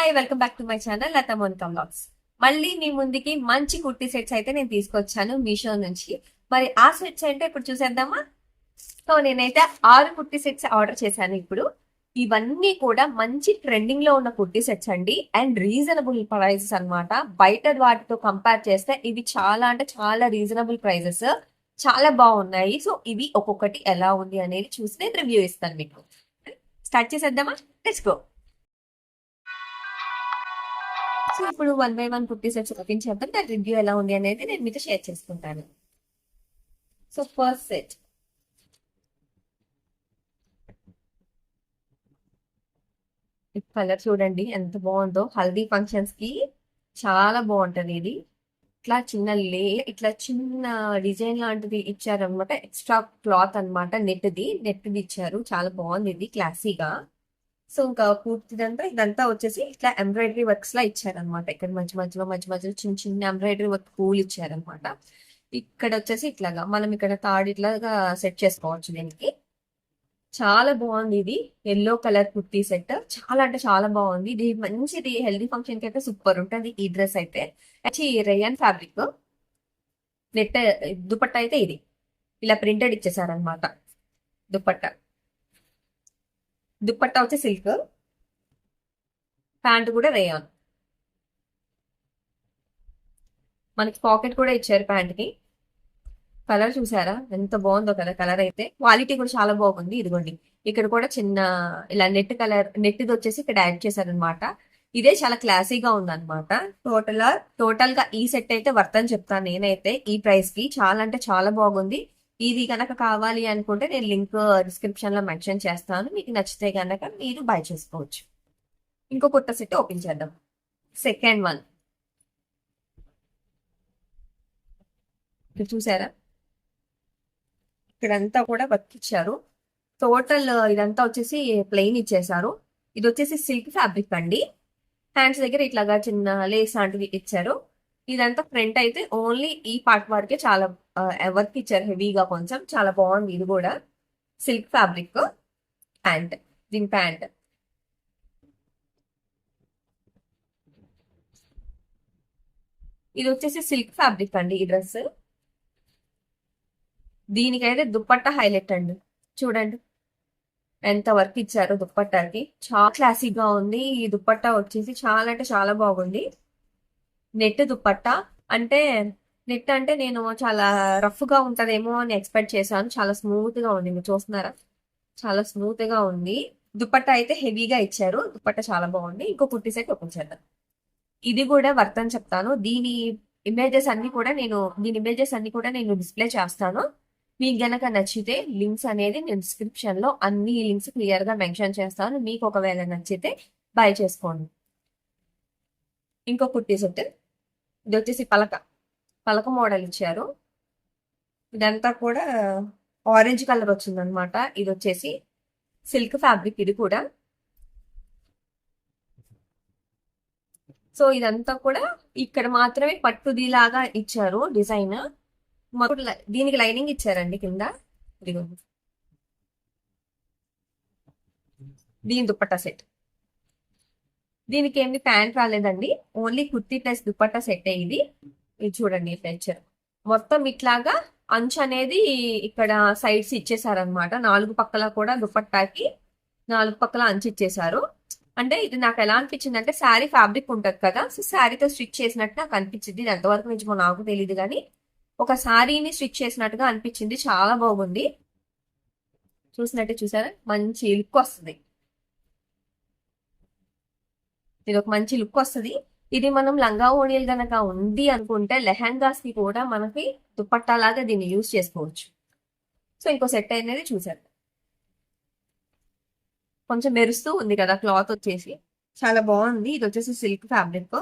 Hi, welcome back to my channel Latha Monika vlogs. మళ్ళీ మీ ముందుకి మంచి కుర్తీ సెట్స్ అయితే నేను తీసుకొచ్చాను మీషో నుంచి. మరి ఆ సెట్స్ అంటే ఇప్పుడు చూసేద్దామా. సో నేనైతే 6 కుర్తీ సెట్స్ ఆర్డర్ చేశాను. ఇప్పుడు ఇవన్నీ కూడా మంచి ట్రెండింగ్ లో ఉన్న కుర్తీ సెట్స్ అండి, అండ్ రీజనబుల్ ప్రైజెస్ అన్నమాట. బయట వాటితో కంపేర్ చేస్తే ఇవి చాలా అంటే చాలా రీజనబుల్ ప్రైజెస్, చాలా బాగున్నాయి. సో ఇవి ఒక్కొక్కటి ఎలా ఉంది అనేది చూసి నేను రివ్యూ ఇస్తాను మీకు. స్టార్ట్ చేసేద్దామా, లెట్స్ గో. సో ఇప్పుడు 1 బై 1 కుర్తీ సెట్స్ ఓపెన్ చేద్దాం. దాని రివ్యూ ఎలా ఉంది అనేది నేను మీతో షేర్ చేసుకుంటాను. సో ఫస్ట్ సెట్, ఈ కలర్ చూడండి ఎంత బాగుందో. హల్దీ ఫంక్షన్స్ కి చాలా బాగుంటది ఇది. ఇట్లా చిన్న ఇట్లా చిన్న డిజైన్ లాంటిది ఇచ్చారనమాట. ఎక్స్ట్రా క్లాత్ అనమాట, నెట్ది ఇచ్చారు. చాలా బాగుంది ఇది, క్లాసీగా. సో ఇంకా పూర్తిదంతా ఇదంతా వచ్చేసి ఇట్లా ఎంబ్రాయిడరీ వర్క్స్ లా ఇచ్చారనమాట. ఇక్కడ మధ్య మధ్యలో చిన్న చిన్న ఎంబ్రాయిడరీ వర్క్ పూలు ఇచ్చారనమాట. ఇక్కడ వచ్చేసి ఇట్లాగా మనం ఇక్కడ తాడు ఇట్లాగా సెట్ చేసుకోవచ్చు దీనికి. చాలా బాగుంది ఇది. ఎల్లో కలర్ కుర్తీ సెట్ చాలా అంటే చాలా బాగుంది. ఇది మంచిది, హెల్దీ ఫంక్షన్ కి అయితే సూపర్ ఉంటుంది ఈ డ్రెస్ అయితే. రేయన్ ఫ్యాబ్రిక్ నెట్ దుపట్టా అయితే ఇది ఇలా ప్రింటెడ్ ఇచ్చేసారనమాట. దుపట్టా దుపట్టా వచ్చి సిల్క్, ప్యాంట్ కూడా రేయాన్. మనకి పాకెట్ కూడా ఇచ్చారు ప్యాంట్ కి. కలర్ చూసారా ఎంత బాగుందో కదా. కలర్ అయితే క్వాలిటీ కూడా చాలా బాగుంది. ఇదిగోండి ఇక్కడ కూడా చిన్న ఇలా నెట్ కలర్, నెట్ది వచ్చేసి ఇక్కడ యాడ్ చేశారనమాట. ఇదే చాలా క్లాసీగా ఉందన్నమాట. టోటల్ గా ఈ సెట్ అయితే వర్త్ అని చెప్తాను నేనైతే. ఈ ప్రైస్ కి చాలా అంటే చాలా బాగుంది. ఇది కనుక కావాలి అనుకుంటే నేను లింక్ డిస్క్రిప్షన్ లో మెన్షన్ చేస్తాను. మీకు నచ్చితే కనుక మీరు బై చేసుకోవచ్చు. ఇంకో కొత్త సెట్ ఓపెన్ చేద్దాం. సెకండ్ వన్ చూసారా, ఇక్కడంతా కూడా వర్క్ ఇచ్చారు. టోటల్ ఇదంతా వచ్చేసి ప్లెయిన్ ఇచ్చేసారు. ఇది వచ్చేసి సిల్క్ ఫ్యాబ్రిక్ అండి. హ్యాండ్స్ దగ్గర ఇట్లాగా చిన్న లేస్ లాంటివి ఇచ్చారు. ఇదంతా ఫ్రంట్ అయితే ఓన్లీ ఈ పార్ట్ వరకే చాలా వర్క్ ఇచ్చారు హెవీగా. కొంచెం చాలా బాగుంది. ఇది కూడా సిల్క్ ఫ్యాబ్రిక్. ప్యాంట్, దీని ప్యాంట్ ఇది వచ్చేసి సిల్క్ ఫ్యాబ్రిక్ అండి ఈ డ్రెస్. దీనికైతే దుప్పట్టా హైలైట్ అండి. చూడండి ఎంత వర్క్ ఇచ్చారు దుప్పట్టాకి. చాలా క్లాసిక్ గా ఉంది. ఈ దుప్పట్టా వచ్చేసి చాలా అంటే చాలా బాగుంది. నెట్ దుప్పట్టా అంటే, నెట్ అంటే నేను చాలా రఫ్ గా ఉంటదేమో అని ఎక్స్పెక్ట్ చేశాను. చాలా స్మూత్ గా ఉంది, మీరు చూస్తున్నారా, చాలా స్మూత్ గా ఉంది. దుప్పట్టా అయితే హెవీగా ఇచ్చారు. దుప్పట్టా చాలా బాగుంది. ఇంకో కుర్తీ సెట్ ఓపెన్ చేద్దాం. ఇది కూడా వర్త్ అని చెప్తాను. దీని ఇమేజెస్ అన్ని కూడా నేను డిస్ప్లే చేస్తాను. మీకు గనక నచ్చితే లింక్స్ అనేది నేను డిస్క్రిప్షన్ లో అన్ని లింక్స్ క్లియర్ గా మెన్షన్ చేస్తాను. మీకు ఒకవేళ నచ్చితే బై చేసుకోండి. ఇంకో కుర్తీ సెట్, ఇది వచ్చేసి పలక మోడల్ ఇచ్చారు. ఇదంతా కూడా ఆరెంజ్ కలర్ వచ్చిందనమాట. ఇది వచ్చేసి సిల్క్ ఫ్యాబ్రిక్ ఇది కూడా. సో ఇదంతా కూడా ఇక్కడ మాత్రమే పట్టుది లాగా ఇచ్చారు డిజైన్. దీనికి లైనింగ్ ఇచ్చారండి కింద. దీని దుప్పట్టా సెట్. దీనికి ఏమి ప్యాంట్ రాలేదండి, only kurti plus dupatta set ఇది. ఇది చూడండి పిక్చర్. మొత్తం ఇట్లాగా అంచు అనేది ఇక్కడ సైడ్స్ ఇచ్చేసారనమాట. 4 పక్కల కూడా దుపట్టాకి 4 పక్కల అంచు ఇచ్చేసారు. అంటే ఇది నాకు ఎలా అనిపించింది అంటే, శారీ ఫ్యాబ్రిక్ ఉంటది కదా, సో శారీతో స్టిచ్ చేసినట్టు నాకు అనిపించింది. ఇది ఎంతవరకు నిజమో నాకు తెలియదు కానీ ఒక శారీని స్టిచ్ చేసినట్టుగా అనిపించింది. చాలా బాగుంది. చూసినట్టే చూసారా, మంచి లుక్ వస్తుంది. ఇది ఒక మంచి లుక్ వస్తుంది. ఇది మనం లంగా ఓణీలు గనక ఉంది అనుకుంటే లెహంగాస్ కి కూడా మనకి దుపట్టా లాగా దీన్ని యూజ్ చేసుకోవచ్చు. సో ఇంకో సెట్ అనేది చూసారు, కొంచెం మెరుస్తూ ఉంది కదా క్లాత్ వచ్చేసి, చాలా బాగుంది. ఇది వచ్చేసి సిల్క్ ఫ్యాబ్రిక్.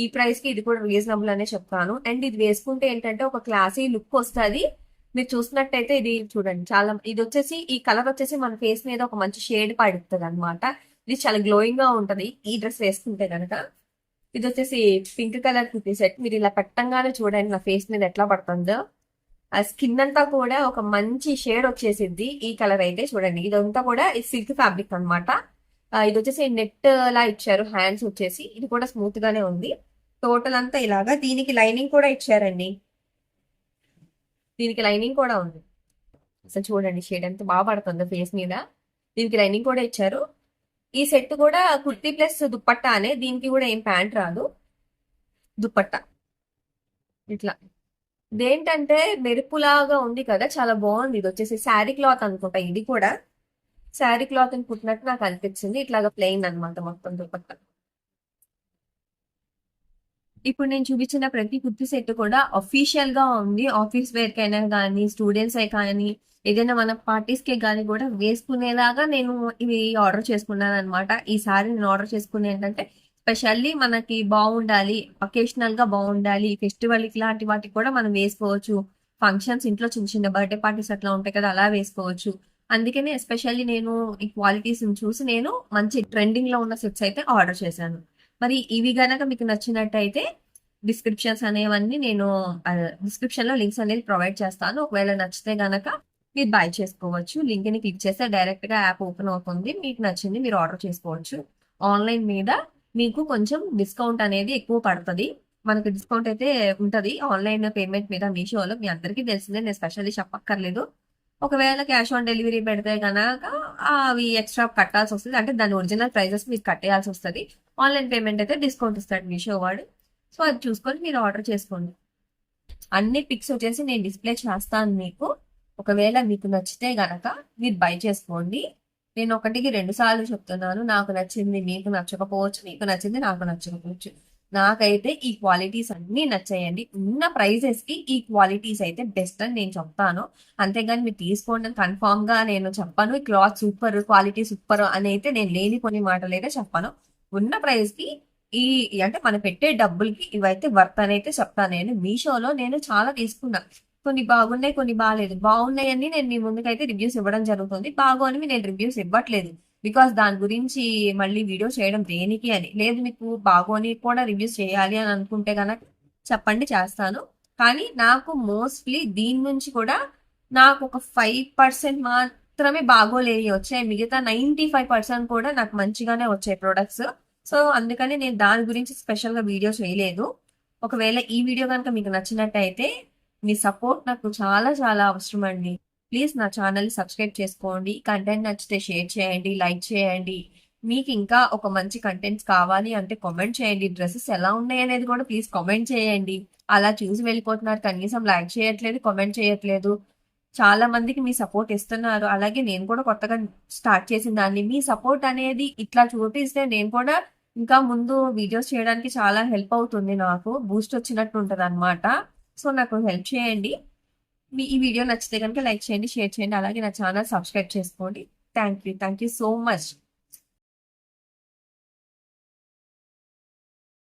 ఈ ప్రైస్ కి ఇది కూడా రీజనబుల్ అనే చెప్తాను. అండ్ ఇది వేసుకుంటే ఏంటంటే ఒక క్లాసీ లుక్ వస్తుంది. మీరు చూసినట్టయితే ఇది చూడండి, చాలా ఇది వచ్చేసి ఈ కలర్ వచ్చేసి మన ఫేస్ మీద ఒక మంచి షేడ్ పడుతుంది అనమాట. ఇది చాలా గ్లోయింగ్ గా ఉంటది ఈ డ్రెస్ వేసుకుంటే కనుక. ఇది వచ్చేసి పింక్ కలర్ కుర్తీ సెట్. మీరు ఇలా పెట్టంగానే చూడండి నా ఫేస్ మీద ఎట్లా పడుతుందో. ఆ స్కిన్ అంతా కూడా ఒక మంచి షేడ్ వచ్చేసింది ఈ కలర్ అయితే. చూడండి ఇదంతా కూడా సిల్క్ ఫ్యాబ్రిక్ అనమాట. ఇది వచ్చేసి నెట్ లా ఇచ్చారు. హ్యాండ్స్ వచ్చేసి ఇది కూడా స్మూత్ గానే ఉంది. టోటల్ అంతా ఇలాగా. దీనికి లైనింగ్ కూడా ఇచ్చారండి. దీనికి లైనింగ్ కూడా ఉంది. అసలు చూడండి షేడ్ ఎంత బాగా పడుతుందో ఫేస్ మీద. దీనికి లైనింగ్ కూడా ఇచ్చారు. ఈ సెట్ కూడా కుర్తీ ప్లస్ దుప్పట్టా అనే. దీనికి కూడా ఏం ప్యాంట్ రాదు, దుప్పట్టా ఇట్లా. ఇదేంటంటే మెరుపులాగా ఉంది కదా, చాలా బాగుంది. ఇది వచ్చేసి శారీ క్లాత్ అనుకుంటా. ఇది కూడా శారీ క్లాత్ అని కుట్టినట్టు నాకు అనిపించింది. ఇట్లాగా ప్లెయిన్ అన్నమాట మొత్తం దుపట్టా. ఇప్పుడు నేను చూపించిన ప్రతి కుర్తి సెట్ కూడా అఫీషియల్ గా ఉంది. ఆఫీస్ వేర్ కైనా కానీ, స్టూడెంట్స్ కానీ, ఏదైనా మన పార్టీస్ కి కానీ కూడా వేసుకునేలాగా నేను ఇవి ఆర్డర్ చేసుకున్నాను అనమాట. ఈసారి నేను ఆర్డర్ చేసుకునే ఏంటంటే స్పెషల్లీ మనకి బాగుండాలి, అకేషనల్ గా బాగుండాలి, ఫెస్టివల్ ఇలాంటి వాటికి కూడా మనం వేసుకోవచ్చు. ఫంక్షన్స్ ఇంట్లో చిన్న చిన్న బర్త్డే పార్టీస్ అట్లా ఉంటాయి కదా, అలా వేసుకోవచ్చు. అందుకనే ఎస్పెషల్లీ నేను ఈ క్వాలిటీస్ చూసి నేను మంచి ట్రెండింగ్ లో ఉన్న సెట్స్ అయితే ఆర్డర్ చేశాను. మరి ఇవి గనక మీకు నచ్చినట్టయితే డిస్క్రిప్షన్స్ అనేవన్నీ నేను డిస్క్రిప్షన్ లో లింక్స్ అనేది ప్రొవైడ్ చేస్తాను. ఒకవేళ నచ్చితే గనక మీరు బై చేసుకోవచ్చు. లింక్ ని క్లిక్ చేస్తే డైరెక్ట్ గా యాప్ ఓపెన్ అవుతుంది. మీకు నచ్చింది మీరు ఆర్డర్ చేసుకోవచ్చు. ఆన్లైన్ మీద మీకు కొంచెం డిస్కౌంట్ అనేది ఎక్కువ పడుతుంది. మనకి డిస్కౌంట్ అయితే ఉంటది ఆన్లైన్ పేమెంట్ మీద మీషోలో. మీ అందరికీ తెలిసిందే, నేను స్పెషల్లీ చెప్పక్కర్లేదు. ఒకవేళ క్యాష్ ఆన్ డెలివరీ పెడితే కనుక అవి ఎక్స్ట్రా కట్టాల్సి వస్తుంది. అంటే దాని ఒరిజినల్ ప్రైజెస్ మీకు కట్టేయాల్సి వస్తుంది. ఆన్లైన్ పేమెంట్ అయితే డిస్కౌంట్ ఇస్తాడు మీషో వాడు. సో అది చూసుకొని మీరు ఆర్డర్ చేసుకోండి. అన్ని పిక్స్ వచ్చేసి నేను డిస్ప్లే చేస్తాను మీకు. ఒకవేళ మీకు నచ్చితే గనక మీరు బై చేసుకోండి. నేను ఒకటికి 2 సార్లు చెప్తున్నాను. నాకు నచ్చింది మీకు నచ్చకపోవచ్చు, మీకు నచ్చింది నాకు నచ్చకపోవచ్చు. నాకైతే ఈ క్వాలిటీస్ అన్ని నచ్చాయండి. ఉన్న ప్రైజెస్ కి ఈ క్వాలిటీస్ అయితే బెస్ట్ అని నేను చెప్తాను. అంతేగాని మీరు తీసుకోండి కన్ఫామ్ గా నేను చెప్పను. ఈ క్లాత్ సూపర్, క్వాలిటీ సూపర్ అని అయితే నేను లేని కొన్ని మాటలు అయితే చెప్పను. ఉన్న ప్రైస్ కి ఈ అంటే మనం పెట్టే డబ్బులకి ఇవైతే వర్త్ అని అయితే చెప్తాను. నేను మీషోలో నేను చాలా తీసుకున్నా. కొన్ని బాగున్నాయి, కొన్ని బాగాలేదు. బాగున్నాయని నేను మీ ముందుకైతే రివ్యూస్ ఇవ్వడం జరుగుతుంది. బాగోనివి నేను రివ్యూస్ ఇవ్వట్లేదు. బికాస్ దాని గురించి మళ్ళీ వీడియో చేయడం దేనికి అని లేదు. మీకు బాగోని కూడా రివ్యూస్ చేయాలి అని అనుకుంటే కనుక చెప్పండి, చేస్తాను. కానీ నాకు మోస్ట్లీ దీని నుంచి కూడా నాకు ఒక 5% మాత్రమే బాగోలేవి వచ్చాయి. మిగతా 95% కూడా నాకు మంచిగానే వచ్చాయి ప్రొడక్ట్స్. సో అందుకని నేను దాని గురించి స్పెషల్ గా వీడియో చేయలేదు. ఒకవేళ ఈ వీడియో కనుక మీకు నచ్చినట్టయితే మీ సపోర్ట్ నాకు చాలా చాలా అవసరం అండి. ప్లీజ్ నా ఛానల్ సబ్స్క్రైబ్ చేసుకోండి. కంటెంట్ నచ్చితే షేర్ చేయండి, లైక్ చేయండి. మీకు ఇంకా ఒక మంచి కంటెంట్స్ కావాలి అంటే కామెంట్ చేయండి. డ్రెస్సెస్ ఎలా ఉన్నాయి అనేది కూడా ప్లీజ్ కామెంట్ చేయండి. అలా చూసి వెళ్ళిపోతున్నారు, కనీసం లైక్ చేయట్లేదు, కామెంట్ చేయట్లేదు. చాలా మందికి మీ సపోర్ట్ ఇస్తున్నారు. అలాగే నేను కూడా కొత్తగా స్టార్ట్ చేసిన దాన్ని మీ సపోర్ట్ అనేది ఇట్లా చూపిస్తే నేను కూడా ఇంకా ముందు వీడియోస్ చేయడానికి చాలా హెల్ప్ అవుతుంది. నాకు బూస్ట్ వచ్చినట్టు ఉంటుంది అనమాట. సో నాకు హెల్ప్ చేయండి. మీ ఈ వీడియో నచ్చితే కనుక లైక్ చేయండి, షేర్ చేయండి. అలాగే నా ఛానల్ సబ్స్క్రైబ్ చేసుకోండి. Thank you so much.